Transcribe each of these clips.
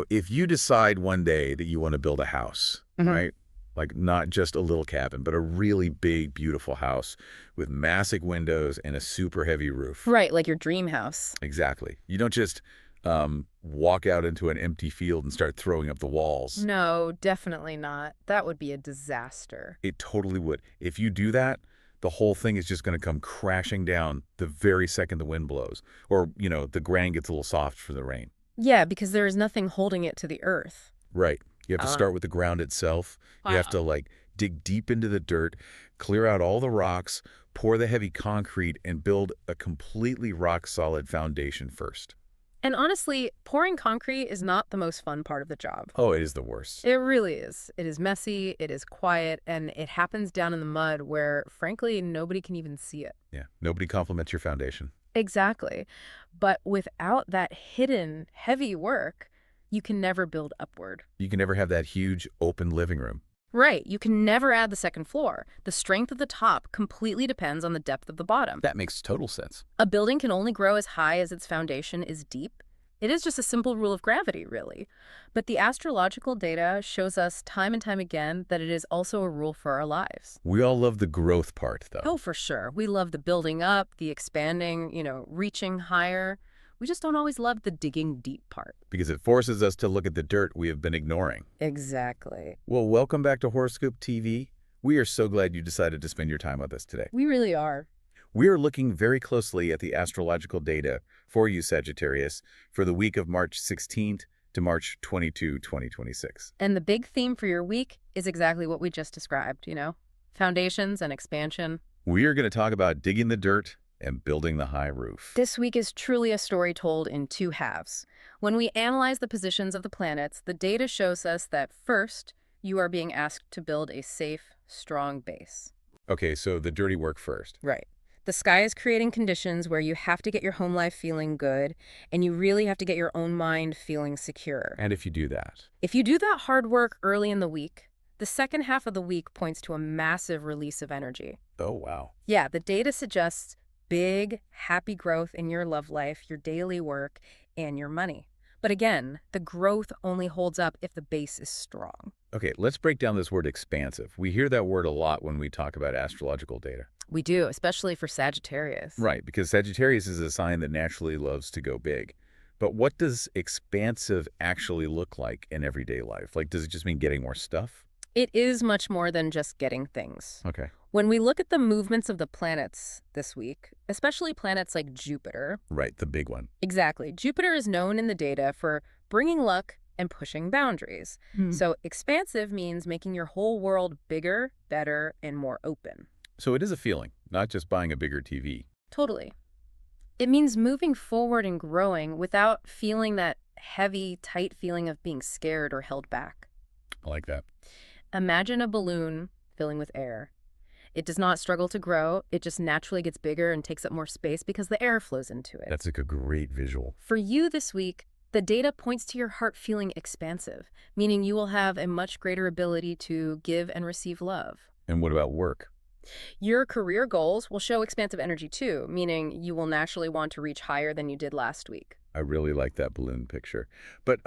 If you decide one day that you want to build a house, Hmm. right? Like not just a little cabin, but a really big, beautiful house with massive windows and a super heavy roof. Right, like your dream house. Exactly. You don't just walk out into an empty field and start throwing up the walls. No, definitely not. That would be a disaster. It totally would. If you do that, the whole thing is just going to come crashing down the very second the wind blows. Or, the ground gets a little soft for the rain. Yeah, because there is nothing holding it to the earth. Right. You have to Uh, start with the ground itself. You have to, like, dig deep into the dirt, clear out all the rocks, pour the heavy concrete, and build a completely rock-solid foundation first. And honestly, pouring concrete is not the most fun part of the job. Oh, it is the worst. It really is. It is messy, it is quiet, and it happens down in the mud where, frankly, nobody can even see it. Yeah. Nobody compliments your foundation. Exactly. But without that hidden, heavy work, you can never build upward. You can never have that huge open living room. Right. You can never add the second floor. The strength of the top completely depends on the depth of the bottom. That makes total sense. A building can only grow as high as its foundation is deep. It is just a simple rule of gravity, really. But the astrological data shows us time and time again that it is also a rule for our lives. We all love the growth part, though. Oh, for sure. We love the building up, the expanding, reaching higher. We just don't always love the digging deep part. Because it forces us to look at the dirt we have been ignoring. Exactly. Well, welcome back to Horoscope TV. We are so glad you decided to spend your time with us today. We really are. We are looking very closely at the astrological data for you, Sagittarius, for the week of March 16th to March 22, 2026. And the big theme for your week is exactly what we just described, foundations and expansion. We are going to talk about digging the dirt and building the high roof. This week is truly a story told in two halves. When we analyze the positions of the planets, the data shows us that first, you are being asked to build a safe, strong base. Okay, so the dirty work first. Right. The sky is creating conditions where you have to get your home life feeling good, and you really have to get your own mind feeling secure. And if you do that, If you do that hard work early in the week, the second half of the week points to a massive release of energy. oh, wow. Yeah, the data suggests big, happy growth in your love life, your daily work, and your money. But again, the growth only holds up if the base is strong. Okay, let's break down this word expansive. We hear that word a lot when we talk about astrological data. We do, especially for Sagittarius. Right, because Sagittarius is a sign that naturally loves to go big. But what does expansive actually look like in everyday life? Like, does it just mean getting more stuff? It is much more than just getting things. Okay. When we look at the movements of the planets this week, especially planets like Jupiter, Right, the big one. exactly, Jupiter is known in the data for bringing luck and pushing boundaries. So expansive means making your whole world bigger, better, and more open. So it is a feeling, not just buying a bigger TV. Totally. It means moving forward and growing without feeling that heavy, tight feeling of being scared or held back. I like that. Imagine a balloon filling with air. It does not struggle to grow. It just naturally gets bigger and takes up more space because the air flows into it. That's like a great visual. For you this week, the data points to your heart feeling expansive, meaning you will have a much greater ability to give and receive love. And what about work? Your career goals will show expansive energy too, meaning you will naturally want to reach higher than you did last week. I really like that balloon picture. But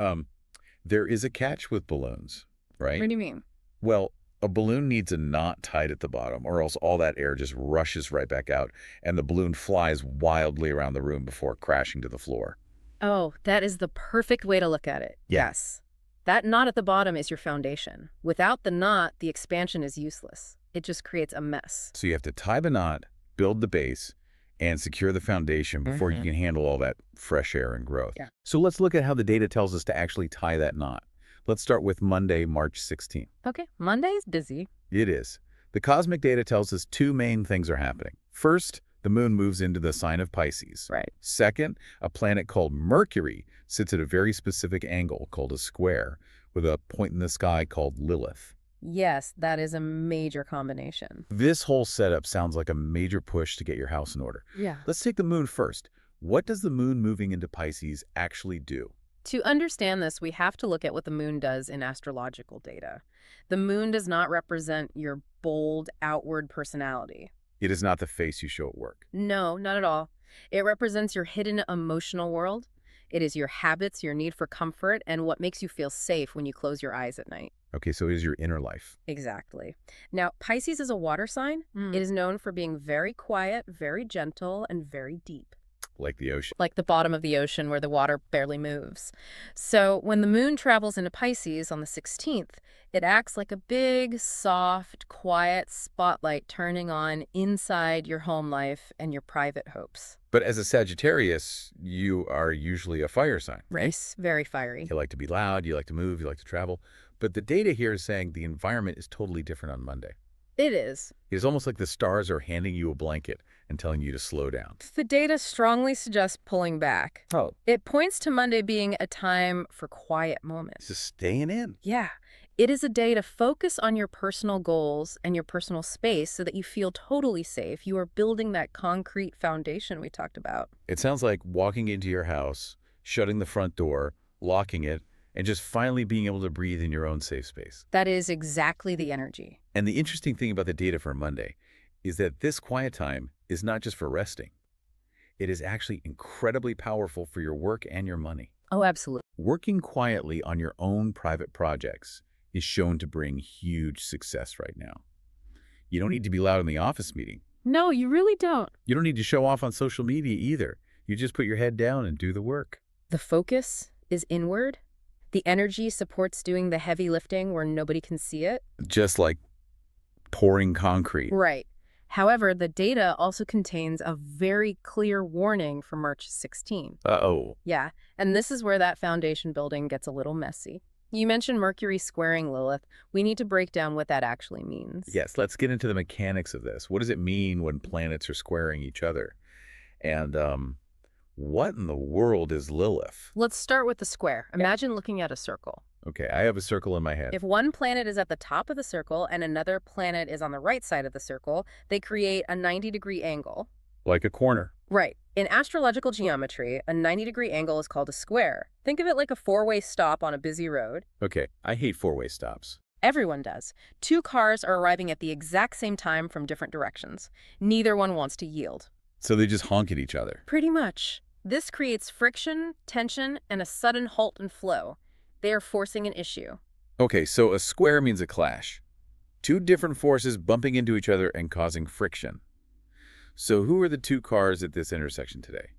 there is a catch with balloons, right? What do you mean? Well, a balloon needs a knot tied at the bottom, or else all that air just rushes right back out, and the balloon flies wildly around the room before crashing to the floor. Oh, that is the perfect way to look at it. Yeah. Yes. That knot at the bottom is your foundation. Without the knot, the expansion is useless. It just creates a mess. So you have to tie the knot, build the base, and secure the foundation before you can handle all that fresh air and growth. Yeah. So let's look at how the data tells us to actually tie that knot. Let's start with Monday, March 16th. Okay, Monday's busy. It is. The cosmic data tells us two main things are happening. First, the moon moves into the sign of Pisces. Right. Second, a planet called Mercury sits at a very specific angle called a square with a point in the sky called Lilith. Yes, that is a major combination. This whole setup sounds like a major push to get your house in order. Yeah. Let's take the moon first. What does the moon moving into Pisces actually do? To understand this, we have to look at what the moon does in astrological data. The moon does not represent your bold, outward personality. It is not the face you show at work. No, not at all. It represents your hidden emotional world. It is your habits, your need for comfort, and what makes you feel safe when you close your eyes at night. Okay, so it is your inner life, Exactly. Now, Pisces is a water sign. It is known for being very quiet, very gentle, and very deep, like the ocean. like the bottom of the ocean where the water barely moves. So when the moon travels into Pisces on the 16th, it acts like a big, soft, quiet spotlight turning on inside your home life and your private hopes. But as a Sagittarius, you are usually a fire sign. Race, very fiery. You like to be loud, you like to move, you like to travel. But the data here is saying the environment is totally different on Monday. It is. It is almost like the stars are handing you a blanket and telling you to slow down. The data strongly suggests pulling back. Oh, It points to Monday being a time for quiet moments. just staying in. Yeah. It is a day to focus on your personal goals and your personal space so that you feel totally safe. You are building that concrete foundation we talked about. It sounds like walking into your house, shutting the front door, locking it, and just finally being able to breathe in your own safe space. That is exactly the energy. And the interesting thing about the data for Monday is that this quiet time is not just for resting. It is actually incredibly powerful for your work and your money. Oh, absolutely. Working quietly on your own private projects is shown to bring huge success right now. You don't need to be loud in the office meeting. No, you really don't. You don't need to show off on social media either. You just put your head down and do the work. The focus is inward. The energy supports doing the heavy lifting where nobody can see it. Just like pouring concrete. Right. However, the data also contains a very clear warning for March 16. Uh-oh. Yeah, and this is where that foundation building gets a little messy. You mentioned Mercury squaring Lilith. We need to break down what that actually means. Yes, let's get into the mechanics of this. What does it mean when planets are squaring each other? And what in the world is Lilith? Let's start with the square. Imagine looking at a circle. Okay, I have a circle in my head. If one planet is at the top of the circle and another planet is on the right side of the circle, they create a 90-degree angle. Like a corner. Right. In astrological geometry, a 90-degree angle is called a square. Think of it like a four-way stop on a busy road. Okay, I hate four-way stops. Everyone does. Two cars are arriving at the exact same time from different directions. Neither one wants to yield. So they just honk at each other. Pretty much. This creates friction, tension, and a sudden halt in flow. They are forcing an issue. Okay, so a square means a clash. Two different forces bumping into each other and causing friction. So who are the two cars at this intersection today?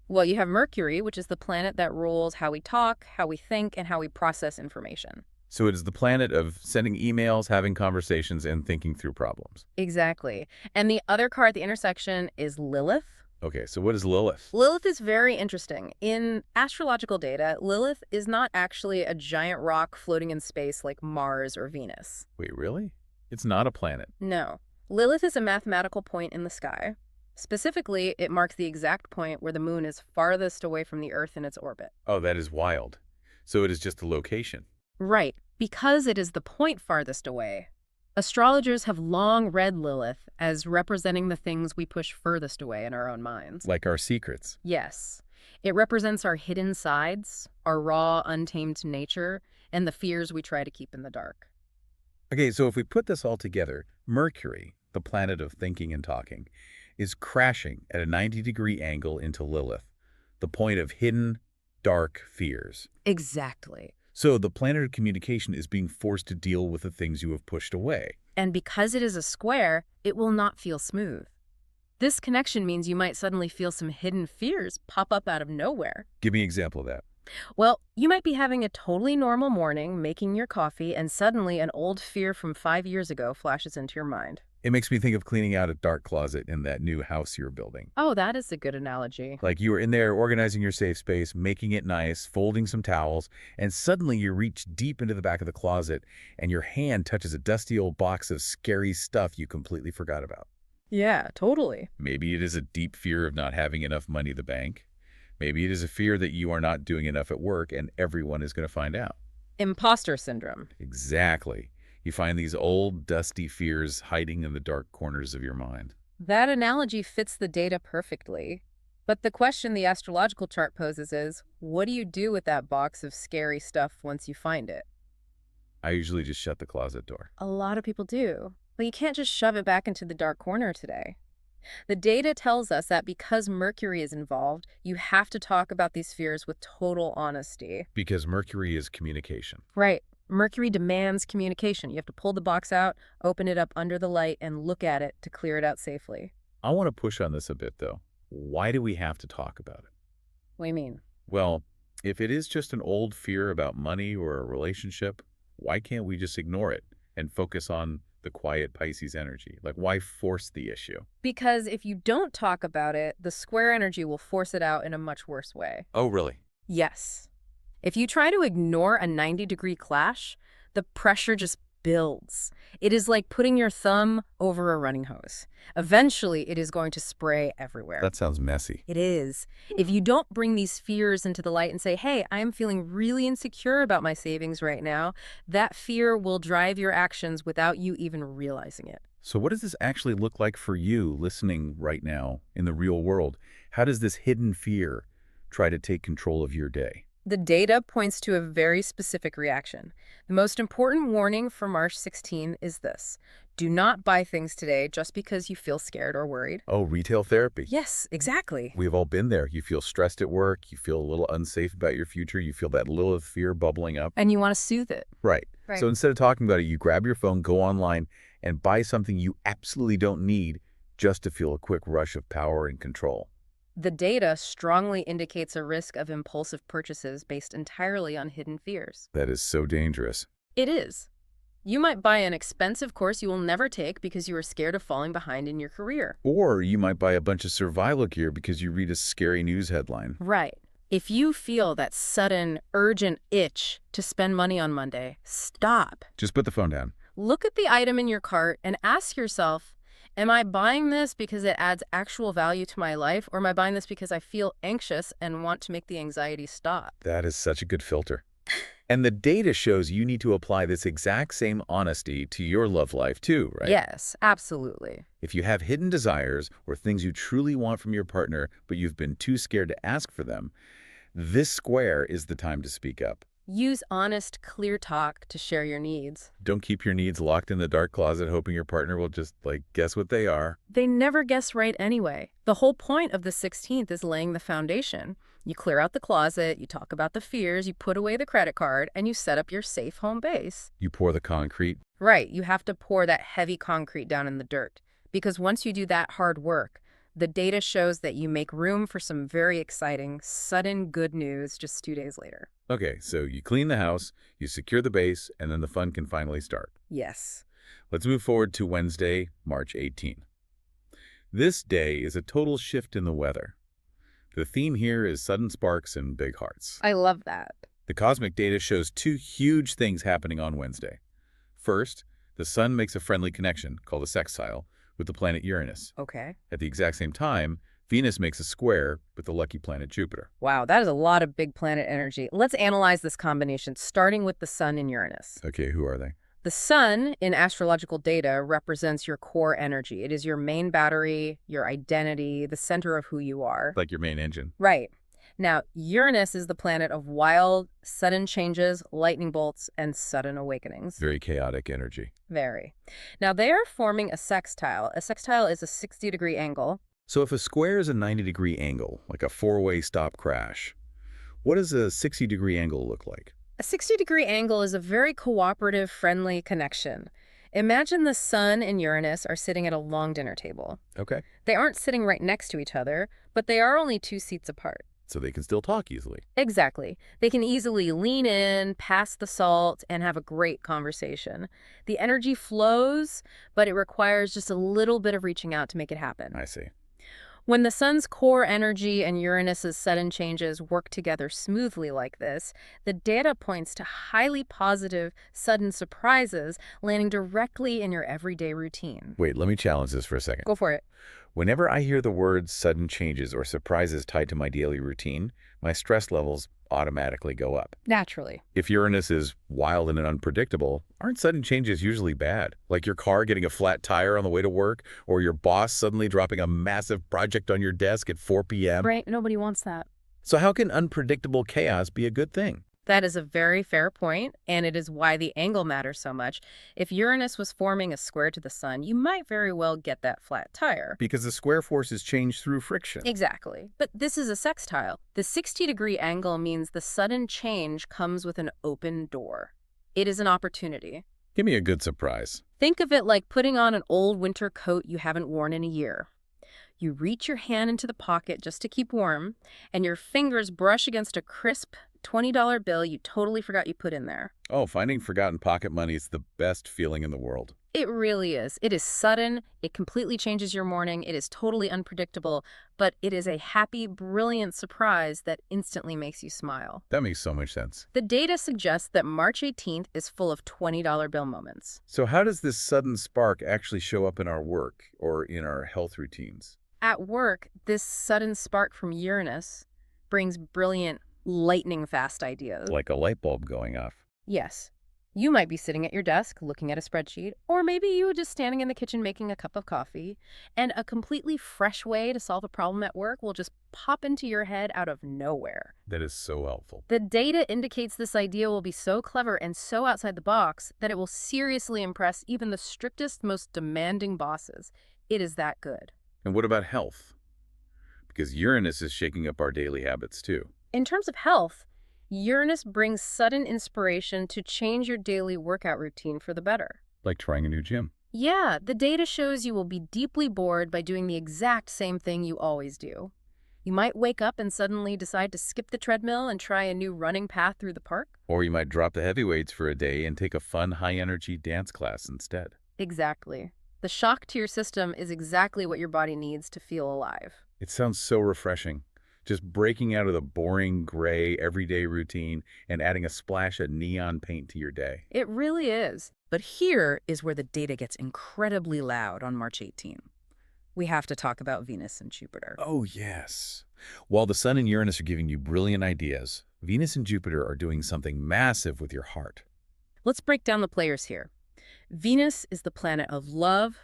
Well, you have Mercury, which is the planet that rules how we talk, how we think, and how we process information. So it is the planet of sending emails, having conversations, and thinking through problems. Exactly. And the other car at the intersection is Lilith. Okay, so what is Lilith? Lilith is very interesting. In astrological data, Lilith is not actually a giant rock floating in space like Mars or Venus. Wait, really? It's not a planet. No. Lilith is a mathematical point in the sky. Specifically, it marks the exact point where the moon is farthest away from the Earth in its orbit. Oh, that is wild. So it is just a location. Right. Because it is the point farthest away, astrologers have long read Lilith as representing the things we push furthest away in our own minds. Like our secrets. Yes. It represents our hidden sides, our raw, untamed nature, and the fears we try to keep in the dark. Okay, so if we put this all together, Mercury, the planet of thinking and talking, is crashing at a 90-degree angle into Lilith, the point of hidden, dark fears. Exactly. So the planet of communication is being forced to deal with the things you have pushed away. And because it is a square, it will not feel smooth. This connection means you might suddenly feel some hidden fears pop up out of nowhere. Give me an example of that. Well, you might be having a totally normal morning, making your coffee, and suddenly an old fear from 5 years ago flashes into your mind. It makes me think of cleaning out a dark closet in that new house you're building. Oh, that is a good analogy. Like you were in there organizing your safe space, making it nice, folding some towels, and suddenly you reach deep into the back of the closet and your hand touches a dusty old box of scary stuff you completely forgot about. Yeah, totally. Maybe it is a deep fear of not having enough money at the bank. Maybe it is a fear that you are not doing enough at work and everyone is going to find out. Imposter syndrome. Exactly. You find these old, dusty fears hiding in the dark corners of your mind. That analogy fits the data perfectly. But the question the astrological chart poses is, what do you do with that box of scary stuff once you find it? I usually just shut the closet door. A lot of people do. But you can't just shove it back into the dark corner today. The data tells us that because Mercury is involved, you have to talk about these fears with total honesty. Because Mercury is communication. Right. Mercury demands communication. You have to pull the box out, open it up under the light, and look at it to clear it out safely. I want to push on this a bit, though. Why do we have to talk about it? What do you mean? Well, if it is just an old fear about money or a relationship, why can't we just ignore it and focus on the quiet Pisces energy? Like, why force the issue? Because if you don't talk about it, the square energy will force it out in a much worse way. Oh, really? Yes. If you try to ignore a 90-degree clash, the pressure just builds. It is like putting your thumb over a running hose. Eventually, it is going to spray everywhere. That sounds messy. It is. If you don't bring these fears into the light and say, hey, I'm feeling really insecure about my savings right now, that fear will drive your actions without you even realizing it. So what does this actually look like for you listening right now in the real world? How does this hidden fear try to take control of your day? The data points to a very specific reaction. The most important warning for March 16 is this. Do not buy things today just because you feel scared or worried. Oh, retail therapy. Yes, exactly. We've all been there. You feel stressed at work. You feel a little unsafe about your future. You feel that little fear bubbling up. And you want to soothe it. Right. Right. So instead of talking about it, you grab your phone, go online, and buy something you absolutely don't need just to feel a quick rush of power and control. The data strongly indicates a risk of impulsive purchases based entirely on hidden fears. That is so dangerous. It is. You might buy an expensive course you will never take because you are scared of falling behind in your career. Or you might buy a bunch of survival gear because you read a scary news headline. Right. If you feel that sudden, urgent itch to spend money on Monday, stop. Just put the phone down. Look at the item in your cart and ask yourself, am I buying this because it adds actual value to my life, or am I buying this because I feel anxious and want to make the anxiety stop? That is such a good filter. And the data shows you need to apply this exact same honesty to your love life too, right? Yes, absolutely. If you have hidden desires or things you truly want from your partner, but you've been too scared to ask for them, this square is the time to speak up. Use honest, clear talk to share your needs. Don't keep your needs locked in the dark closet hoping your partner will just, guess what they are. They never guess right anyway. The whole point of the 16th is laying the foundation. You clear out the closet, you talk about the fears, you put away the credit card, and you set up your safe home base. You pour the concrete. Right, you have to pour that heavy concrete down in the dirt. Because once you do that hard work, the data shows that you make room for some very exciting, sudden good news just 2 days later. Okay, so you clean the house, you secure the base, and then the fun can finally start. Yes. Let's move forward to Wednesday, March 18. This day is a total shift in the weather. The theme here is sudden sparks and big hearts. I love that. The cosmic data shows two huge things happening on Wednesday. First, the sun makes a friendly connection, called a sextile, with the planet Uranus. Okay. At the exact same time, Venus makes a square with the lucky planet Jupiter. Wow, that is a lot of big planet energy. Let's analyze this combination, starting with the sun and Uranus. Okay, who are they? The sun, in astrological data, represents your core energy. It is your main battery, your identity, the center of who you are. Like your main engine. Right. Now, Uranus is the planet of wild, sudden changes, lightning bolts, and sudden awakenings. Very chaotic energy. Very. Now, they are forming a sextile. A sextile is a 60-degree angle. So if a square is a 90-degree angle, like a four-way stop crash, what does a 60-degree angle look like? A 60-degree angle is a very cooperative, friendly connection. Imagine the sun and Uranus are sitting at a long dinner table. Okay. They aren't sitting right next to each other, but they are only 2 seats apart. So they can still talk easily. Exactly. They can easily lean in, pass the salt, and have a great conversation. The energy flows, but it requires just a little bit of reaching out to make it happen. I see. When the sun's core energy and Uranus's sudden changes work together smoothly like this, the data points to highly positive, sudden surprises landing directly in your everyday routine. Wait, let me challenge this for a second. Go for it. Whenever I hear the words sudden changes or surprises tied to my daily routine, my stress levels automatically go up. Naturally. If Uranus is wild and unpredictable, aren't sudden changes usually bad? Like your car getting a flat tire on the way to work, or your boss suddenly dropping a massive project on your desk at 4 p.m.? Right, nobody wants that. So how can unpredictable chaos be a good thing? That is a very fair point, and it is why the angle matters so much. If Uranus was forming a square to the sun, you might very well get that flat tire. Because the square forces change through friction. Exactly. But this is a sextile. The 60-degree angle means the sudden change comes with an open door. It is an opportunity. Give me a good surprise. Think of it like putting on an old winter coat you haven't worn in a year. You reach your hand into the pocket just to keep warm, and your fingers brush against a crisp $20 bill you totally forgot you put in there. Oh, finding forgotten pocket money is the best feeling in the world. It really is. It is sudden, it completely changes your morning, it is totally unpredictable, but it is a happy, brilliant surprise that instantly makes you smile. That makes so much sense. The data suggests that March 18th is full of $20 bill moments. So how does this sudden spark actually show up in our work or in our health routines? At work, this sudden spark from Uranus brings brilliant, lightning-fast ideas. Like a light bulb going off. Yes. You might be sitting at your desk looking at a spreadsheet, or maybe you were just standing in the kitchen making a cup of coffee, and a completely fresh way to solve a problem at work will just pop into your head out of nowhere. That is so helpful. The data indicates this idea will be so clever and so outside the box that it will seriously impress even the strictest, most demanding bosses. It is that good. And what about health? Because Uranus is shaking up our daily habits too. In terms of health, Uranus brings sudden inspiration to change your daily workout routine for the better. Like trying a new gym. Yeah, the data shows you will be deeply bored by doing the exact same thing you always do. You might wake up and suddenly decide to skip the treadmill and try a new running path through the park. Or you might drop the heavy weights for a day and take a fun, high-energy dance class instead. Exactly. The shock to your system is exactly what your body needs to feel alive. It sounds so refreshing. Just breaking out of the boring, gray, everyday routine and adding a splash of neon paint to your day. It really is. But here is where the data gets incredibly loud on March 18. We have to talk about Venus and Jupiter. Oh, yes. While the Sun and Uranus are giving you brilliant ideas, Venus and Jupiter are doing something massive with your heart. Let's break down the players here. Venus is the planet of love,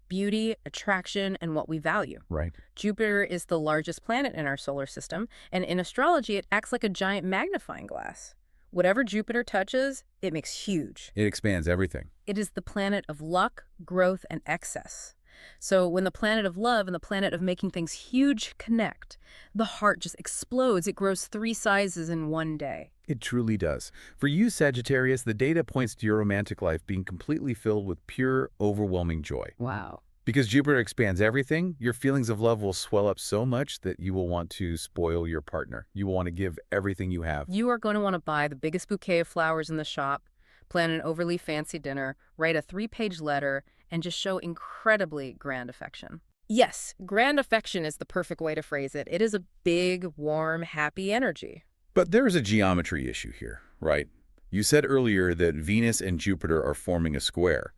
beauty, attraction, and what we value. Right. Jupiter is the largest planet in our solar system, and in astrology, it acts like a giant magnifying glass. Whatever Jupiter touches, it makes huge. It expands everything. It is the planet of luck, growth, and excess. So when the planet of love and the planet of making things huge connect, the heart just explodes. It grows 3 sizes in one day. It truly does. For you, Sagittarius, the data points to your romantic life being completely filled with pure, overwhelming joy. Wow. Because Jupiter expands everything, your feelings of love will swell up so much that you will want to spoil your partner. You will want to give everything you have. You are going to want to buy the biggest bouquet of flowers in the shop, plan an overly fancy dinner, write a 3-page letter, and just show incredibly grand affection. Yes, grand affection is the perfect way to phrase it. It is a big, warm, happy energy. But there is a geometry issue here, right? You said earlier that Venus and Jupiter are forming a square.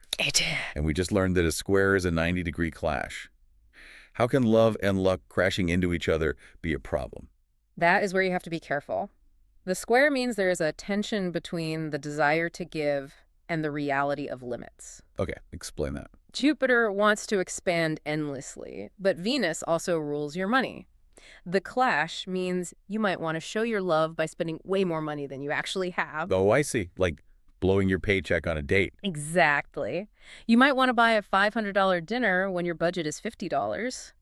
And we just learned that a square is a 90-degree clash. How can love and luck crashing into each other be a problem? That is where you have to be careful. The square means there is a tension between the desire to give and the reality of limits. Okay, explain that. Jupiter wants to expand endlessly, but Venus also rules your money. The clash means you might want to show your love by spending way more money than you actually have. Oh, I see. Like blowing your paycheck on a date. Exactly. You might want to buy a $500 dinner when your budget is $50.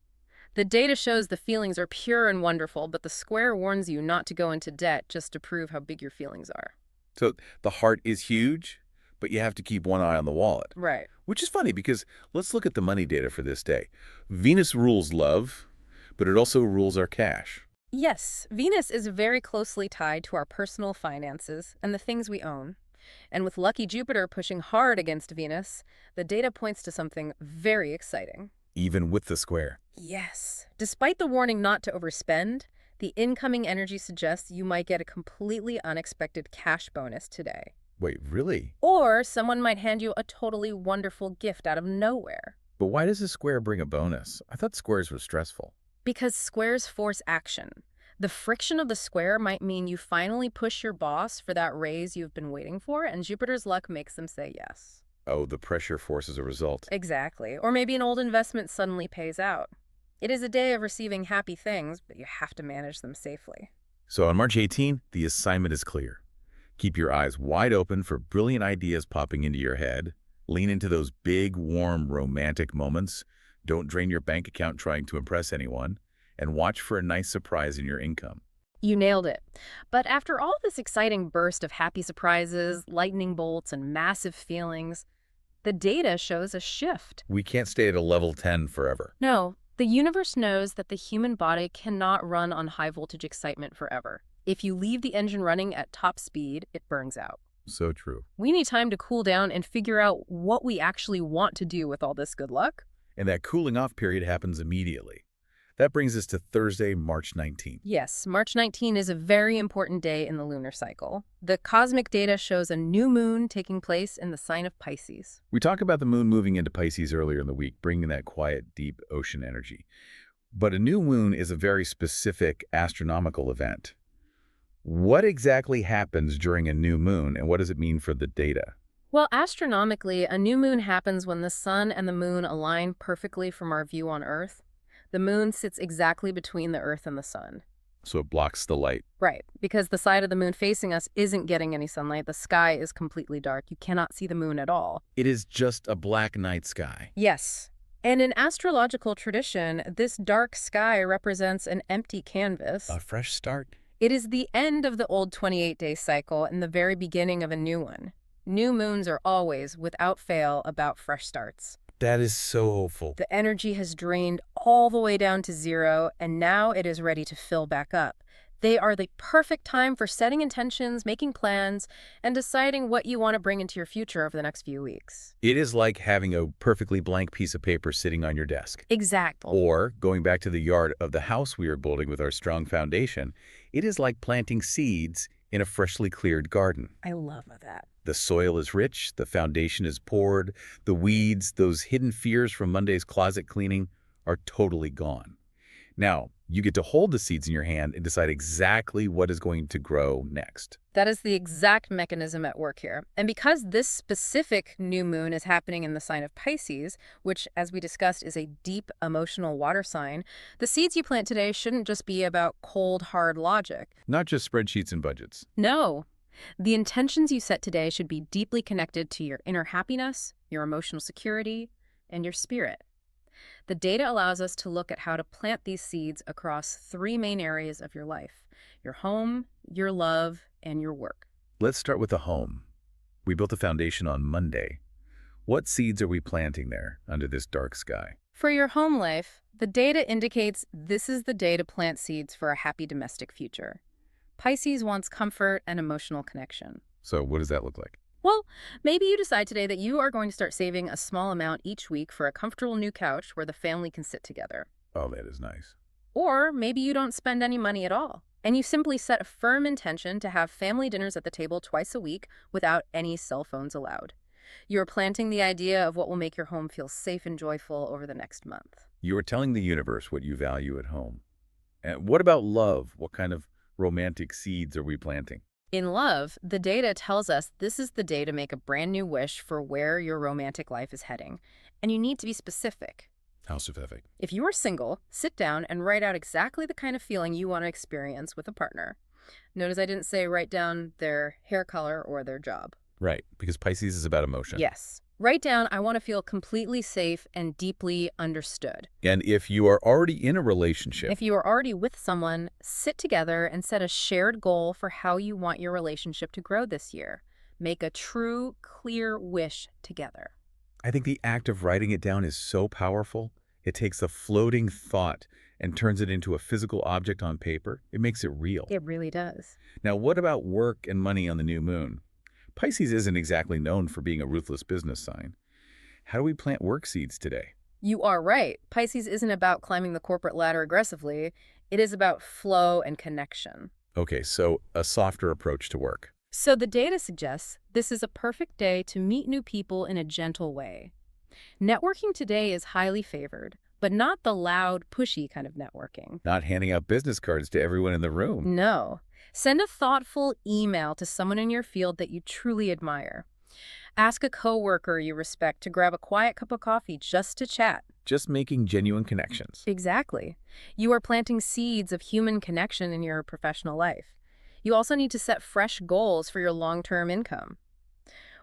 The data shows the feelings are pure and wonderful, but the square warns you not to go into debt just to prove how big your feelings are. So the heart is huge, but you have to keep one eye on the wallet. Right. Which is funny because let's look at the money data for this day. Venus rules love, but it also rules our cash. Yes, Venus is very closely tied to our personal finances and the things we own. And with lucky Jupiter pushing hard against Venus, the data points to something very exciting. Even with the square. Yes. Despite the warning not to overspend, the incoming energy suggests you might get a completely unexpected cash bonus today. Wait, really? Or someone might hand you a totally wonderful gift out of nowhere. But why does a square bring a bonus? I thought squares were stressful. Because squares force action. The friction of the square might mean you finally push your boss for that raise you've been waiting for, and Jupiter's luck makes them say yes. Oh, the pressure forces a result. Exactly. Or maybe an old investment suddenly pays out. It is a day of receiving happy things, but you have to manage them safely. So on March 18, the assignment is clear. Keep your eyes wide open for brilliant ideas popping into your head. Lean into those big, warm, romantic moments. Don't drain your bank account trying to impress anyone. And watch for a nice surprise in your income. You nailed it. But after all this exciting burst of happy surprises, lightning bolts, and massive feelings, the data shows a shift. We can't stay at a level 10 forever. No, the universe knows that the human body cannot run on high-voltage excitement forever. If you leave the engine running at top speed, it burns out. So true. We need time to cool down and figure out what we actually want to do with all this good luck. And that cooling off period happens immediately. That brings us to Thursday, March 19th. Yes, March 19 is a very important day in the lunar cycle. The cosmic data shows a new moon taking place in the sign of Pisces. We talked about the moon moving into Pisces earlier in the week, bringing that quiet, deep ocean energy. But a new moon is a very specific astronomical event. What exactly happens during a new moon, and what does it mean for the data? Well, astronomically, a new moon happens when the sun and the moon align perfectly from our view on Earth. The moon sits exactly between the Earth and the sun. So it blocks the light. Right, because the side of the moon facing us isn't getting any sunlight. The sky is completely dark. You cannot see the moon at all. It is just a black night sky. Yes. And in astrological tradition, this dark sky represents an empty canvas. A fresh start. It is the end of the old 28-day cycle and the very beginning of a new one. New moons are always, without fail, about fresh starts. That is so hopeful. The energy has drained all the way down to zero, and now it is ready to fill back up. They are the perfect time for setting intentions, making plans, and deciding what you want to bring into your future over the next few weeks. It is like having a perfectly blank piece of paper sitting on your desk. Exactly. Or, going back to the yard of the house we are building with our strong foundation, it is like planting seeds in a freshly cleared garden. I love that. The soil is rich, the foundation is poured, the weeds, those hidden fears from Monday's closet cleaning, are totally gone. Now, you get to hold the seeds in your hand and decide exactly what is going to grow next. That is the exact mechanism at work here. And because this specific new moon is happening in the sign of Pisces, which, as we discussed, is a deep emotional water sign, the seeds you plant today shouldn't just be about cold, hard logic. Not just spreadsheets and budgets. No. The intentions you set today should be deeply connected to your inner happiness, your emotional security, and your spirit. The data allows us to look at how to plant these seeds across three main areas of your life: your home, your love, and your work. Let's start with the home. We built a foundation on Monday. What seeds are we planting there under this dark sky? For your home life, the data indicates this is the day to plant seeds for a happy domestic future. Pisces wants comfort and emotional connection. So what does that look like? Well, maybe you decide today that you are going to start saving a small amount each week for a comfortable new couch where the family can sit together. Oh, that is nice. Or maybe you don't spend any money at all, and you simply set a firm intention to have family dinners at the table twice a week without any cell phones allowed. You are planting the idea of what will make your home feel safe and joyful over the next month. You are telling the universe what you value at home. And what about love? What kind of romantic seeds are we planting? In love, the data tells us this is the day to make a brand new wish for where your romantic life is heading, and you need to be specific. How specific? If you are single, sit down and write out exactly the kind of feeling you want to experience with a partner. Notice I didn't say write down their hair color or their job. Right, because Pisces is about emotion. Yes. Write down, I want to feel completely safe and deeply understood. And if you are already in a relationship, If you are already with someone, sit together and set a shared goal for how you want your relationship to grow this year. Make a true, clear wish together. I think the act of writing it down is so powerful. It takes a floating thought and turns it into a physical object on paper. It makes it real. It really does. Now, what about work and money on the new moon? Pisces isn't exactly known for being a ruthless business sign. How do we plant work seeds today? You are right. Pisces isn't about climbing the corporate ladder aggressively. It is about flow and connection. Okay, so a softer approach to work. So the data suggests this is a perfect day to meet new people in a gentle way. Networking today is highly favored, but not the loud, pushy kind of networking. Not handing out business cards to everyone in the room. No. Send a thoughtful email to someone in your field that you truly admire. Ask a coworker you respect to grab a quiet cup of coffee just to chat. Just making genuine connections. Exactly. You are planting seeds of human connection in your professional life. You also need to set fresh goals for your long-term income.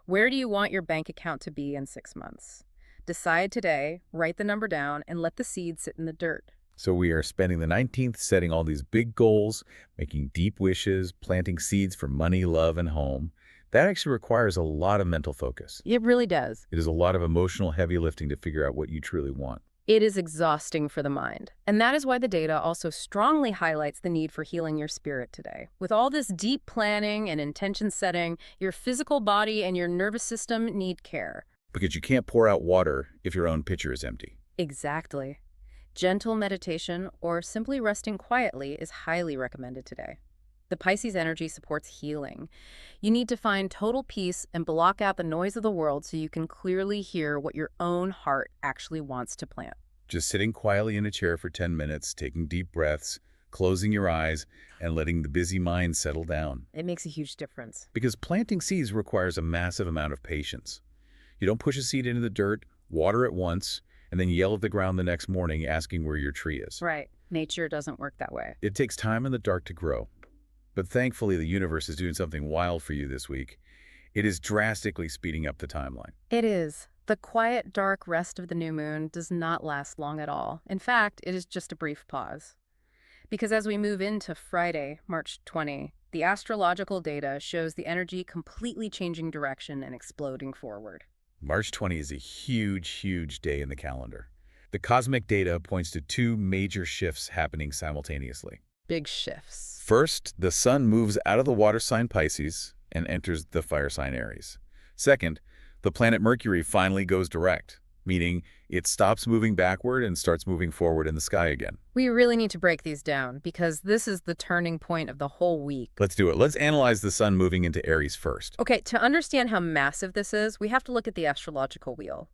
Where do you want your bank account to be in 6 months? Decide today, write the number down, and let the seed sit in the dirt. So we are spending the 19th setting all these big goals, making deep wishes, planting seeds for money, love, and home. That actually requires a lot of mental focus. It really does. It is a lot of emotional heavy lifting to figure out what you truly want. It is exhausting for the mind. And that is why the data also strongly highlights the need for healing your spirit today. With all this deep planning and intention setting, your physical body and your nervous system need care. Because you can't pour out water if your own pitcher is empty. Exactly. Gentle meditation or simply resting quietly is highly recommended today. The Pisces energy supports healing. You need to find total peace and block out the noise of the world so you can clearly hear what your own heart actually wants to plant. Just sitting quietly in a chair for 10 minutes, taking deep breaths, closing your eyes, and letting the busy mind settle down. It makes a huge difference. Because planting seeds requires a massive amount of patience. You don't push a seed into the dirt, water it once, and then yell at the ground the next morning asking where your tree is. Right. Nature doesn't work that way. It takes time in the dark to grow. But thankfully, the universe is doing something wild for you this week. It is drastically speeding up the timeline. It is. The quiet, dark rest of the new moon does not last long at all. In fact, it is just a brief pause. Because as we move into Friday, March 20, the astrological data shows the energy completely changing direction and exploding forward. March 20 is a huge, huge day in the calendar. The cosmic data points to two major shifts happening simultaneously. Big shifts. First, the sun moves out of the water sign Pisces and enters the fire sign Aries. Second, the planet Mercury finally goes direct, meaning it stops moving backward and starts moving forward in the sky again. We really need to break these down because this is the turning point of the whole week. Let's do it. Let's analyze the sun moving into Aries first. Okay, to understand how massive this is, we have to look at the astrological wheel.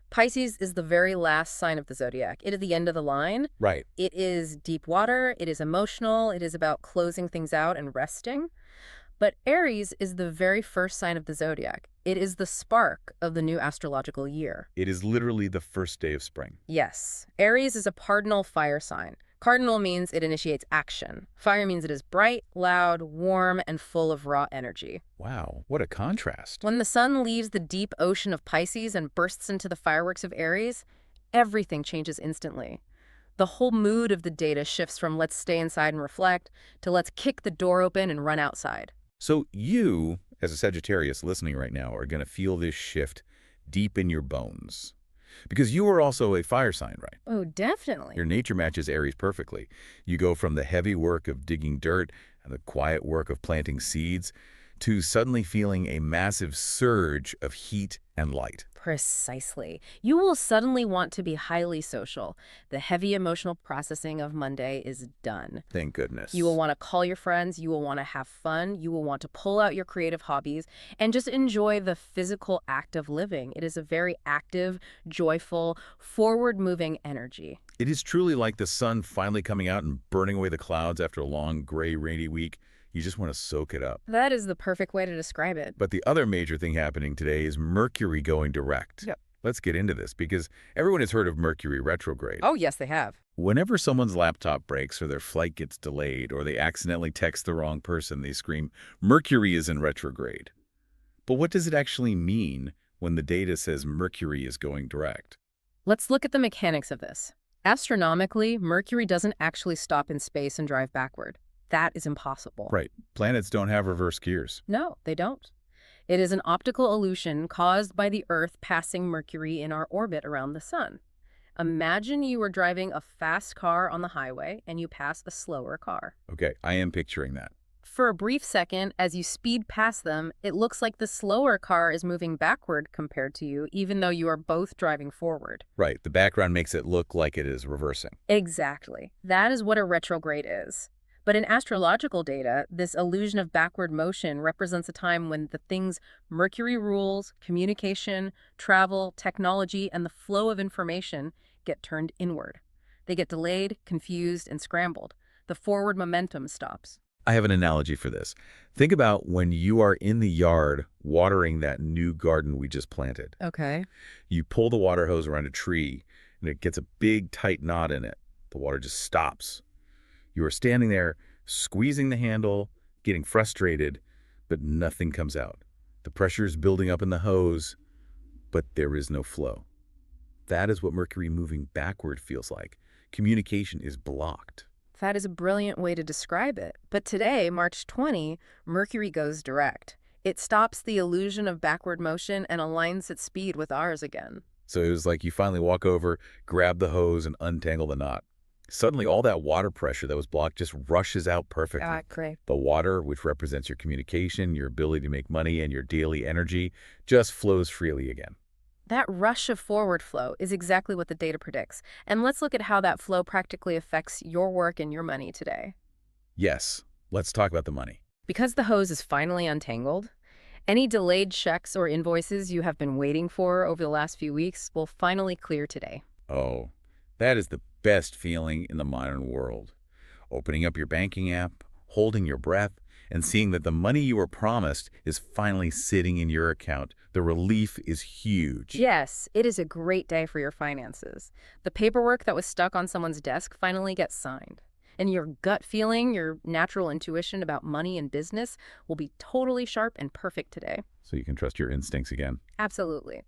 Pisces is the very last sign of the zodiac. It is the end of the line. Right. It is deep water. It is emotional. It is about closing things out and resting. But Aries is the very first sign of the zodiac. It is the spark of the new astrological year. It is literally the first day of spring. Yes. Aries is a cardinal fire sign. Cardinal means it initiates action. Fire means it is bright, loud, warm, and full of raw energy. Wow, what a contrast. When the sun leaves the deep ocean of Pisces and bursts into the fireworks of Aries, everything changes instantly. The whole mood of the data shifts from let's stay inside and reflect to let's kick the door open and run outside. So you, as a Sagittarius listening right now, are going to feel this shift deep in your bones. Because you are also a fire sign, right? Oh, definitely. Your nature matches Aries perfectly. You go from the heavy work of digging dirt and the quiet work of planting seeds to suddenly feeling a massive surge of heat and light. Precisely. You will suddenly want to be highly social. The heavy emotional processing of Monday is done. Thank goodness. You will want to call your friends. You will want to have fun. You will want to pull out your creative hobbies and just enjoy the physical act of living. It is a very active, joyful, forward-moving energy. It is truly like the sun finally coming out and burning away the clouds after a long, gray, rainy week. You just want to soak it up. That is the perfect way to describe it. But the other major thing happening today is Mercury going direct. Yep. Let's get into this because everyone has heard of Mercury retrograde. Oh, yes, they have. Whenever someone's laptop breaks or their flight gets delayed or they accidentally text the wrong person, they scream, Mercury is in retrograde. But what does it actually mean when the data says Mercury is going direct? Let's look at the mechanics of this. Astronomically, Mercury doesn't actually stop in space and drive backward. That is impossible. Right. Planets don't have reverse gears. No, they don't. It is an optical illusion caused by the Earth passing Mercury in our orbit around the sun. Imagine you were driving a fast car on the highway and you pass a slower car. Okay, I am picturing that. For a brief second, as you speed past them, it looks like the slower car is moving backward compared to you, even though you are both driving forward. Right. The background makes it look like it is reversing. Exactly. That is what a retrograde is. But in astrological data, this illusion of backward motion represents a time when the things Mercury rules, communication, travel, technology, and the flow of information get turned inward. They get delayed, confused, and scrambled. The forward momentum stops. I have an analogy for this. Think about when you are in the yard watering that new garden we just planted. Okay. You pull the water hose around a tree, and it gets a big, tight knot in it. The water just stops. You are standing there, squeezing the handle, getting frustrated, but nothing comes out. The pressure is building up in the hose, but there is no flow. That is what Mercury moving backward feels like. Communication is blocked. That is a brilliant way to describe it. But today, March 20, Mercury goes direct. It stops the illusion of backward motion and aligns its speed with ours again. So it was like you finally walk over, grab the hose, and untangle the knot. Suddenly, all that water pressure that was blocked just rushes out perfectly. Great. The water, which represents your communication, your ability to make money, and your daily energy, just flows freely again. That rush of forward flow is exactly what the data predicts. And let's look at how that flow practically affects your work and your money today. Yes, let's talk about the money. Because the hose is finally untangled, any delayed checks or invoices you have been waiting for over the last few weeks will finally clear today. Oh, that is the best feeling in the modern world. Opening up your banking app, holding your breath, and seeing that the money you were promised is finally sitting in your account. The relief is huge. Yes, it is a great day for your finances. The paperwork that was stuck on someone's desk finally gets signed. And your gut feeling, your natural intuition about money and business will be totally sharp and perfect today. So you can trust your instincts again. Absolutely.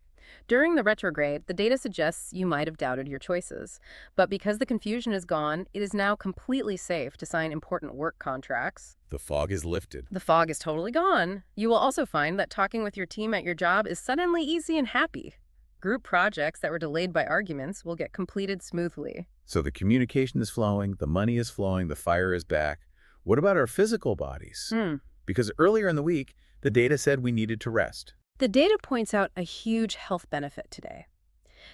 During the retrograde, the data suggests you might have doubted your choices. But because the confusion is gone, it is now completely safe to sign important work contracts. The fog is lifted. The fog is totally gone. You will also find that talking with your team at your job is suddenly easy and happy. Group projects that were delayed by arguments will get completed smoothly. So the communication is flowing, the money is flowing, the fire is back. What about our physical bodies? Because earlier in the week, the data said we needed to rest. The data points out a huge health benefit today.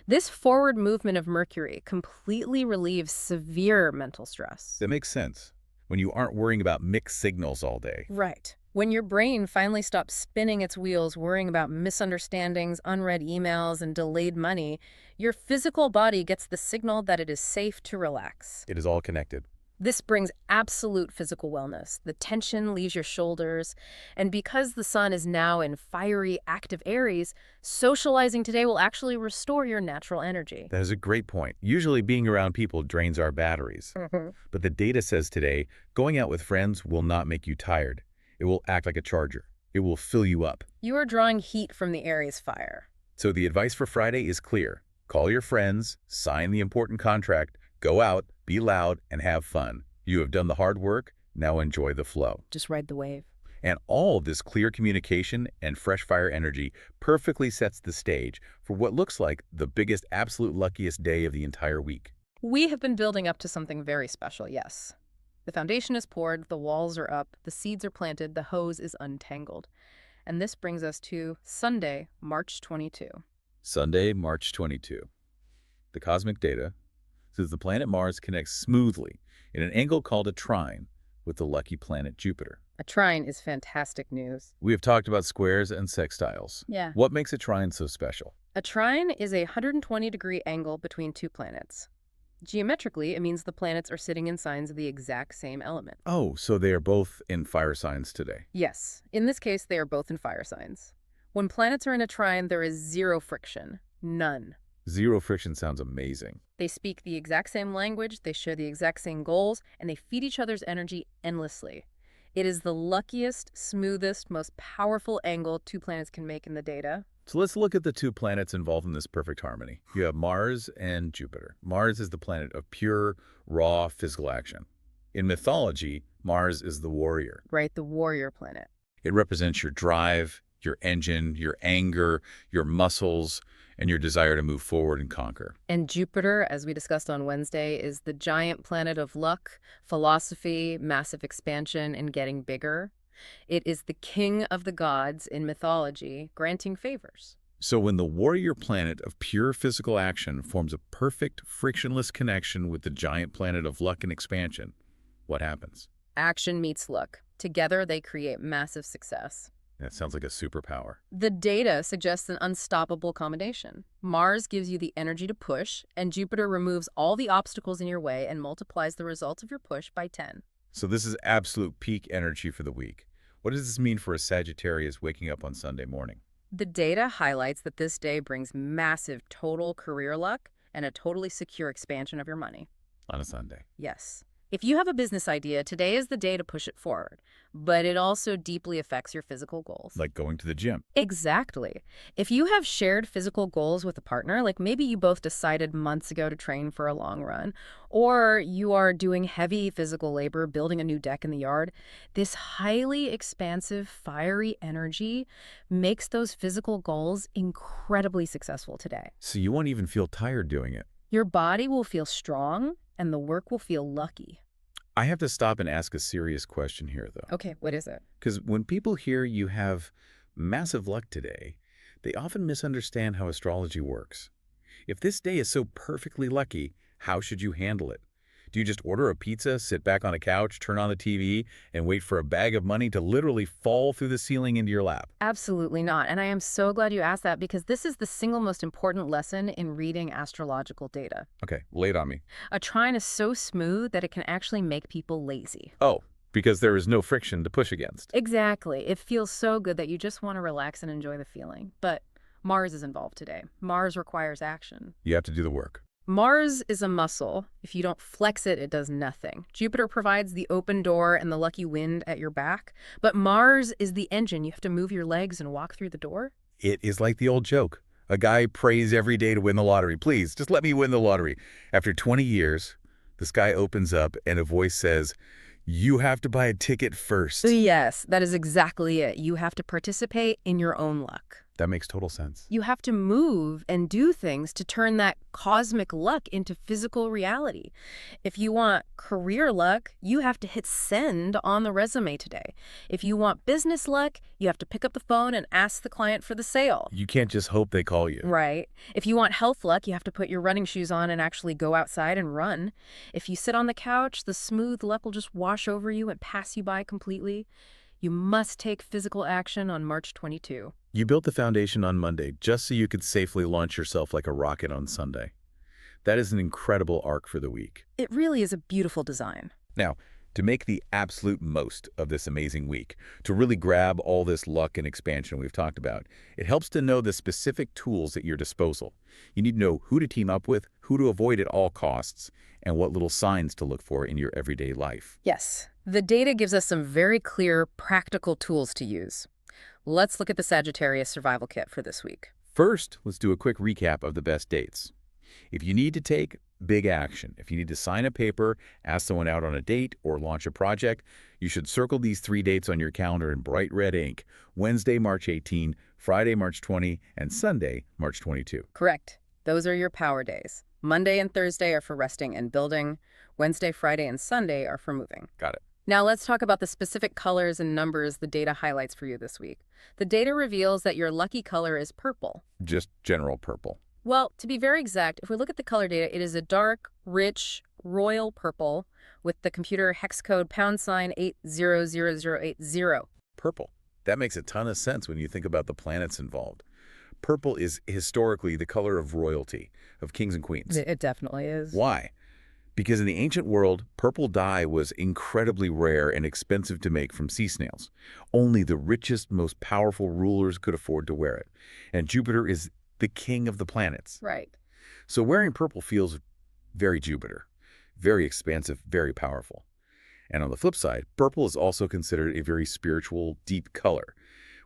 This forward movement of Mercury completely relieves severe mental stress. That makes sense when you aren't worrying about mixed signals all day. Right. When your brain finally stops spinning its wheels worrying about misunderstandings, unread emails, and delayed money, your physical body gets the signal that it is safe to relax. It is all connected. This brings absolute physical wellness. The tension leaves your shoulders. And because the sun is now in fiery, active Aries, socializing today will actually restore your natural energy. That is a great point. Usually being around people drains our batteries. But the data says today, going out with friends will not make you tired. It will act like a charger. It will fill you up. You are drawing heat from the Aries fire. So the advice for Friday is clear. Call your friends, sign the important contract, go out, be loud, and have fun. You have done the hard work, now enjoy the flow. Just ride the wave. And all of this clear communication and fresh fire energy perfectly sets the stage for what looks like the biggest, absolute luckiest day of the entire week. We have been building up to something very special, yes. The foundation is poured, the walls are up, the seeds are planted, the hose is untangled. And this brings us to Sunday, March 22. Sunday, March 22. The cosmic data says the planet Mars connects smoothly in an angle called a trine with the lucky planet Jupiter. A trine is fantastic news. We have talked about squares and sextiles. Yeah. What makes a trine so special? A trine is a 120-degree angle between two planets. Geometrically, it means the planets are sitting in signs of the exact same element. Oh, so they are both in fire signs today. Yes. In this case, they are both in fire signs. When planets are in a trine, there is zero friction. None. Zero friction sounds amazing. They speak the exact same language, they share the exact same goals, and they feed each other's energy endlessly. It is the luckiest, smoothest, most powerful angle two planets can make in the data. So let's look at the two planets involved in this perfect harmony. You have Mars and Jupiter. Mars is the planet of pure, raw physical action. In mythology, Mars is the warrior. Right, the warrior planet. It represents your drive, your engine, your anger, your muscles, and your desire to move forward and conquer. And Jupiter, as we discussed on Wednesday, is the giant planet of luck, philosophy, massive expansion, and getting bigger. It is the king of the gods in mythology, granting favors. So when the warrior planet of pure physical action forms a perfect, frictionless connection with the giant planet of luck and expansion, what happens? Action meets luck. Together, they create massive success. That sounds like a superpower. The data suggests an unstoppable combination. Mars gives you the energy to push, and Jupiter removes all the obstacles in your way and multiplies the results of your push by 10. So this is absolute peak energy for the week. What does this mean for a Sagittarius waking up on Sunday morning? The data highlights that this day brings massive total career luck and a totally secure expansion of your money. On a Sunday. Yes. If you have a business idea, today is the day to push it forward, but it also deeply affects your physical goals. Like going to the gym. Exactly. If you have shared physical goals with a partner, like maybe you both decided months ago to train for a long run, or you are doing heavy physical labor building a new deck in the yard, this highly expansive, fiery energy makes those physical goals incredibly successful today. So you won't even feel tired doing it. Your body will feel strong, and the work will feel lucky. I have to stop and ask a serious question here, though. Okay, what is it? Because when people hear you have massive luck today, they often misunderstand how astrology works. If this day is so perfectly lucky, how should you handle it? Do you just order a pizza, sit back on a couch, turn on the TV, and wait for a bag of money to literally fall through the ceiling into your lap? Absolutely not. And I am so glad you asked that because this is the single most important lesson in reading astrological data. Okay, lay it on me. A trine is so smooth that it can actually make people lazy. Oh, because there is no friction to push against. Exactly. It feels so good that you just want to relax and enjoy the feeling. But Mars is involved today. Mars requires action. You have to do the work. Mars is a muscle. If you don't flex it, it does nothing. Jupiter provides the open door and the lucky wind at your back, but Mars is the engine. You have to move your legs and walk through the door. It is like the old joke. A guy prays every day to win the lottery. Please, just let me win the lottery. After 20 years, the sky opens up and a voice says, "You have to buy a ticket first." Yes, that is exactly it. You have to participate in your own luck. That makes total sense. You have to move and do things to turn that cosmic luck into physical reality. If you want career luck, you have to hit send on the resume today. If you want business luck, you have to pick up the phone and ask the client for the sale. You can't just hope they call you. Right. If you want health luck, you have to put your running shoes on and actually go outside and run. If you sit on the couch, the smooth luck will just wash over you and pass you by completely. You must take physical action on March 22. You built the foundation on Monday just so you could safely launch yourself like a rocket on Sunday. That is an incredible arc for the week. It really is a beautiful design. Now, to make the absolute most of this amazing week, to really grab all this luck and expansion we've talked about, it helps to know the specific tools at your disposal. You need to know who to team up with, who to avoid at all costs, and what little signs to look for in your everyday life. Yes, the data gives us some very clear, practical tools to use. Let's look at the Sagittarius survival kit for this week. First, let's do a quick recap of the best dates. If you need to take big action, if you need to sign a paper, ask someone out on a date, or launch a project, you should circle these 3 dates on your calendar in bright red ink: Wednesday, March 18, Friday, March 20, and Sunday, March 22. Correct. Those are your power days. Monday and Thursday are for resting and building. Wednesday, Friday, and Sunday are for moving. Got it. Now let's talk about the specific colors and numbers the data highlights for you this week. The data reveals that your lucky color is purple. Just general purple. Well, to be very exact, if we look at the color data, it is a dark, rich, royal purple with the computer hex code #8000080. Purple. That makes a ton of sense when you think about the planets involved. Purple is historically the color of royalty, of kings and queens. It definitely is. Why? Because in the ancient world, purple dye was incredibly rare and expensive to make from sea snails. Only the richest, most powerful rulers could afford to wear it. And Jupiter is the king of the planets. Right. So wearing purple feels very Jupiter, very expansive, very powerful. And on the flip side, purple is also considered a very spiritual, deep color,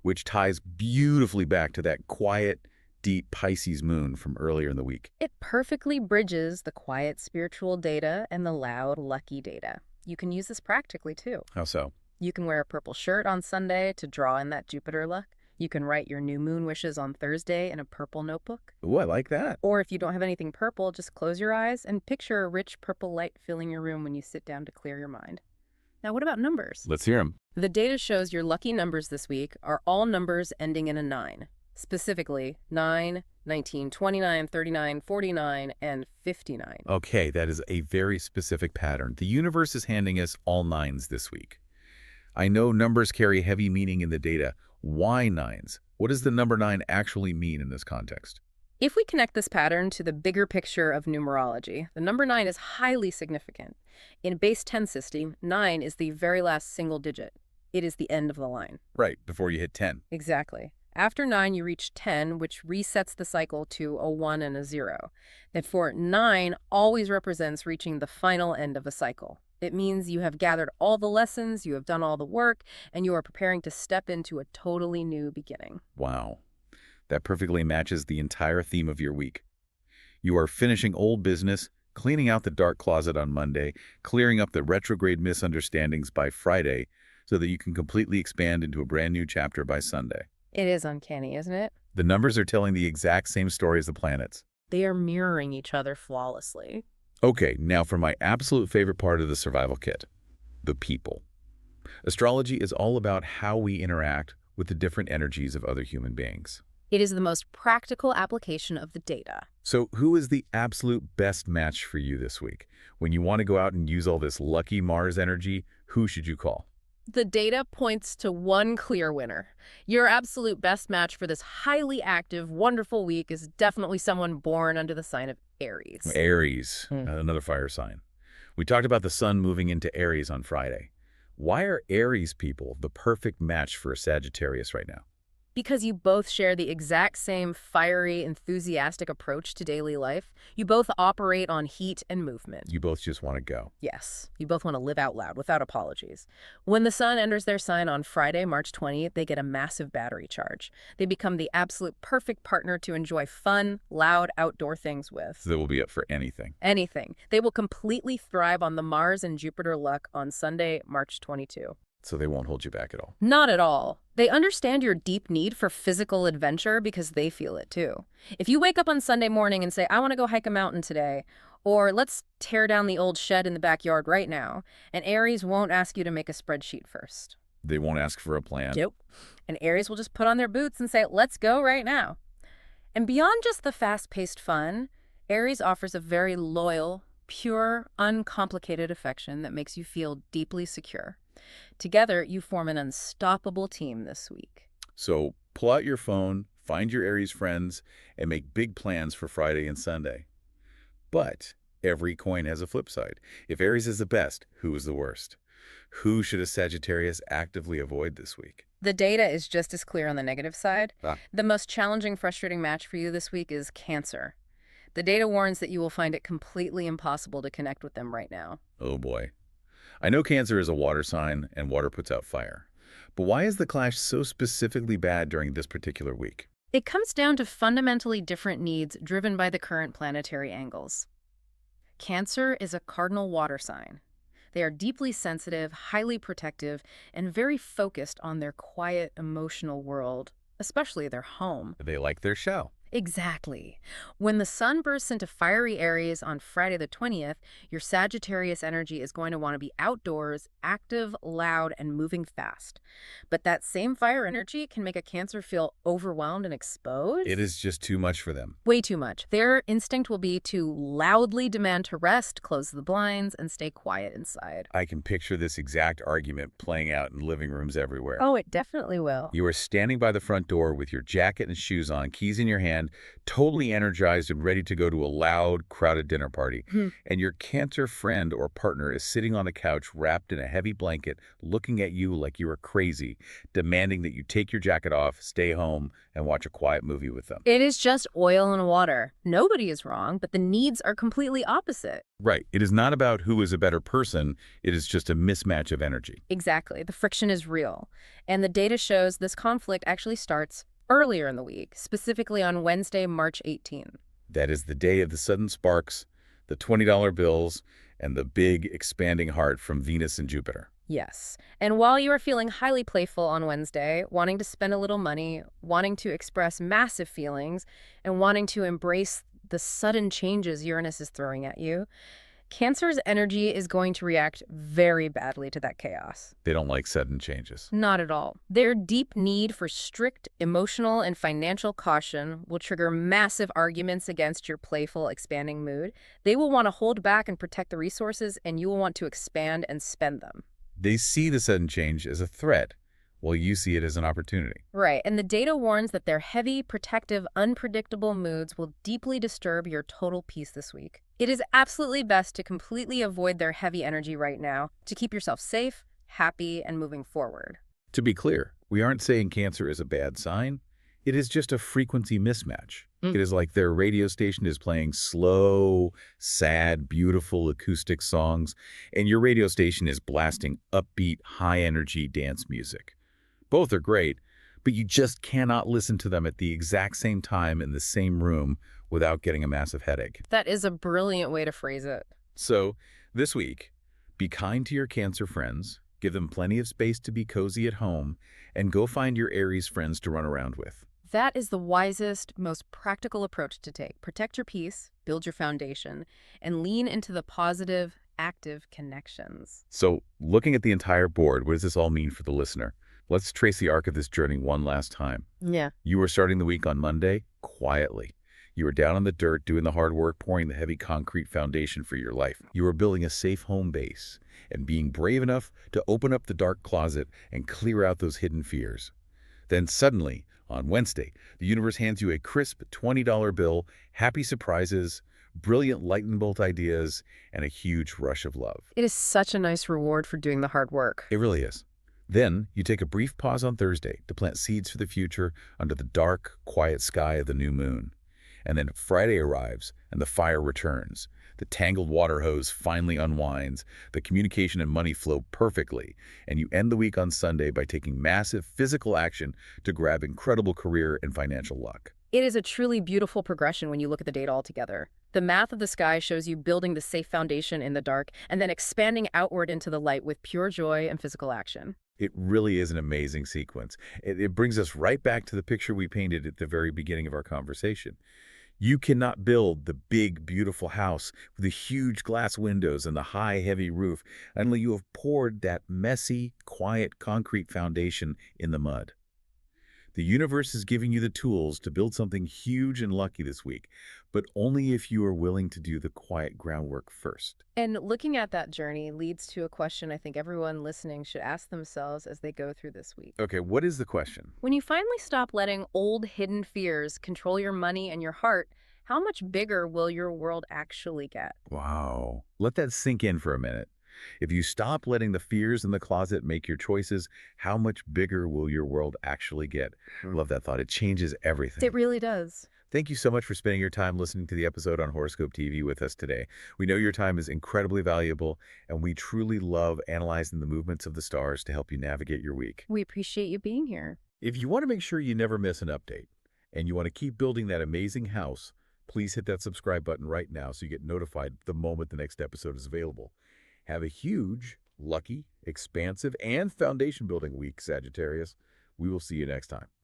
which ties beautifully back to that quiet, deep Pisces moon from earlier in the week. It perfectly bridges the quiet spiritual data and the loud lucky data. You can use this practically too. How so? You can wear a purple shirt on Sunday to draw in that Jupiter luck. You can write your new moon wishes on Thursday in a purple notebook. Ooh, I like that. Or if you don't have anything purple, just close your eyes and picture a rich purple light filling your room when you sit down to clear your mind. Now, what about numbers? Let's hear them. The data shows your lucky numbers this week are all numbers ending in a 9. Specifically, 9, 19, 29, 39, 49, and 59. Okay, that is a very specific pattern. The universe is handing us all 9s this week. I know numbers carry heavy meaning in the data. Why 9s? What does the number 9 actually mean in this context? If we connect this pattern to the bigger picture of numerology, the number 9 is highly significant. In base 10 system, 9 is the very last single digit. It is the end of the line. Right, before you hit 10. Exactly. After 9, you reach 10, which resets the cycle to a 1 and a 0. Therefore, 9 always represents reaching the final end of a cycle. It means you have gathered all the lessons, you have done all the work, and you are preparing to step into a totally new beginning. Wow. That perfectly matches the entire theme of your week. You are finishing old business, cleaning out the dark closet on Monday, clearing up the retrograde misunderstandings by Friday, so that you can completely expand into a brand new chapter by Sunday. It is uncanny, isn't it? The numbers are telling the exact same story as the planets. They are mirroring each other flawlessly. Okay, now for my absolute favorite part of the survival kit, the people. Astrology is all about how we interact with the different energies of other human beings. It is the most practical application of the data. So who is the absolute best match for you this week? When you want to go out and use all this lucky Mars energy, who should you call? The data points to one clear winner. Your absolute best match for this highly active, wonderful week is definitely someone born under the sign of Aries. Aries, another fire sign. We talked about the sun moving into Aries on Friday. Why are Aries people the perfect match for a Sagittarius right now? Because you both share the exact same fiery, enthusiastic approach to daily life. You both operate on heat and movement. You both just want to go. Yes, you both want to live out loud without apologies. When the sun enters their sign on Friday, March 20th, they get a massive battery charge. They become the absolute perfect partner to enjoy fun, loud, outdoor things with. So they will be up for anything. Anything. They will completely thrive on the Mars and Jupiter luck on Sunday, March 22. So they won't hold you back at all. Not at all. They understand your deep need for physical adventure because they feel it too. If you wake up on Sunday morning and say, I want to go hike a mountain today, or let's tear down the old shed in the backyard right now, and Aries won't ask you to make a spreadsheet first. They won't ask for a plan. Nope. And Aries will just put on their boots and say, let's go right now. And beyond just the fast-paced fun, Aries offers a very loyal, pure, uncomplicated affection that makes you feel deeply secure. Together, you form an unstoppable team this week. So pull out your phone, find your Aries friends, and make big plans for Friday and Sunday. But every coin has a flip side. If Aries is the best, who is the worst? Who should a Sagittarius actively avoid this week? The data is just as clear on the negative side. Ah. The most challenging, frustrating match for you this week is Cancer. The data warns that you will find it completely impossible to connect with them right now. Oh boy. I know Cancer is a water sign, and water puts out fire. But why is the clash so specifically bad during this particular week? It comes down to fundamentally different needs driven by the current planetary angles. Cancer is a cardinal water sign. They are deeply sensitive, highly protective, and very focused on their quiet, emotional world, especially their home. They like their show. Exactly. When the sun bursts into fiery Aries on Friday the 20th, your Sagittarius energy is going to want to be outdoors, active, loud, and moving fast. But that same fire energy can make a Cancer feel overwhelmed and exposed. It is just too much for them. Way too much. Their instinct will be to loudly demand to rest, close the blinds, and stay quiet inside. I can picture this exact argument playing out in living rooms everywhere. Oh, it definitely will. You are standing by the front door with your jacket and shoes on, keys in your hand, totally energized and ready to go to a loud, crowded dinner party. And your Cancer friend or partner is sitting on the couch wrapped in a heavy blanket, looking at you like you are crazy, demanding that you take your jacket off, stay home, and watch a quiet movie with them. It is just oil and water. Nobody is wrong, but the needs are completely opposite. Right. It is not about who is a better person. It is just a mismatch of energy. Exactly. The friction is real. And the data shows this conflict actually starts earlier in the week, specifically on Wednesday, March 18th. That is the day of the sudden sparks, the $20 bills, and the big expanding heart from Venus and Jupiter. Yes. And while you are feeling highly playful on Wednesday, wanting to spend a little money, wanting to express massive feelings, and wanting to embrace the sudden changes Uranus is throwing at you, Cancer's energy is going to react very badly to that chaos. They don't like sudden changes. Not at all. Their deep need for strict emotional and financial caution will trigger massive arguments against your playful, expanding mood. They will want to hold back and protect the resources, and you will want to expand and spend them. They see the sudden change as a threat, while you see it as an opportunity. Right, and the data warns that their heavy, protective, unpredictable moods will deeply disturb your total peace this week. It is absolutely best to completely avoid their heavy energy right now to keep yourself safe, happy, and moving forward. To be clear, we aren't saying Cancer is a bad sign. It is just a frequency mismatch. Mm. It is like their radio station is playing slow, sad, beautiful acoustic songs, and your radio station is blasting upbeat, high-energy dance music. Both are great, but you just cannot listen to them at the exact same time in the same room without getting a massive headache. That is a brilliant way to phrase it. So, this week, be kind to your Cancer friends, give them plenty of space to be cozy at home, and go find your Aries friends to run around with. That is the wisest, most practical approach to take. Protect your peace, build your foundation, and lean into the positive, active connections. So, looking at the entire board, what does this all mean for the listener? Let's trace the arc of this journey one last time. Yeah. You were starting the week on Monday, quietly. You were down in the dirt, doing the hard work, pouring the heavy concrete foundation for your life. You were building a safe home base and being brave enough to open up the dark closet and clear out those hidden fears. Then suddenly, on Wednesday, the universe hands you a crisp $20 bill, happy surprises, brilliant lightning bolt ideas, and a huge rush of love. It is such a nice reward for doing the hard work. It really is. Then, you take a brief pause on Thursday to plant seeds for the future under the dark, quiet sky of the new moon. And then Friday arrives, and the fire returns. The tangled water hose finally unwinds, the communication and money flow perfectly, and you end the week on Sunday by taking massive physical action to grab incredible career and financial luck. It is a truly beautiful progression when you look at the data altogether. The math of the sky shows you building the safe foundation in the dark and then expanding outward into the light with pure joy and physical action. It really is an amazing sequence. It brings us right back to the picture we painted at the very beginning of our conversation. You cannot build the big, beautiful house with the huge glass windows and the high, heavy roof until you have poured that messy, quiet concrete foundation in the mud. The universe is giving you the tools to build something huge and lucky this week, but only if you are willing to do the quiet groundwork first. And looking at that journey leads to a question I think everyone listening should ask themselves as they go through this week. Okay, what is the question? When you finally stop letting old hidden fears control your money and your heart, how much bigger will your world actually get? Wow. Let that sink in for a minute. If you stop letting the fears in the closet make your choices, how much bigger will your world actually get? Love that thought. It changes everything. It really does. Thank you so much for spending your time listening to the episode on Horoscope TV with us today. We know your time is incredibly valuable, and we truly love analyzing the movements of the stars to help you navigate your week. We appreciate you being here. If you want to make sure you never miss an update, and you want to keep building that amazing house, please hit that subscribe button right now so you get notified the moment the next episode is available. Have a huge, lucky, expansive, and foundation-building week, Sagittarius. We will see you next time.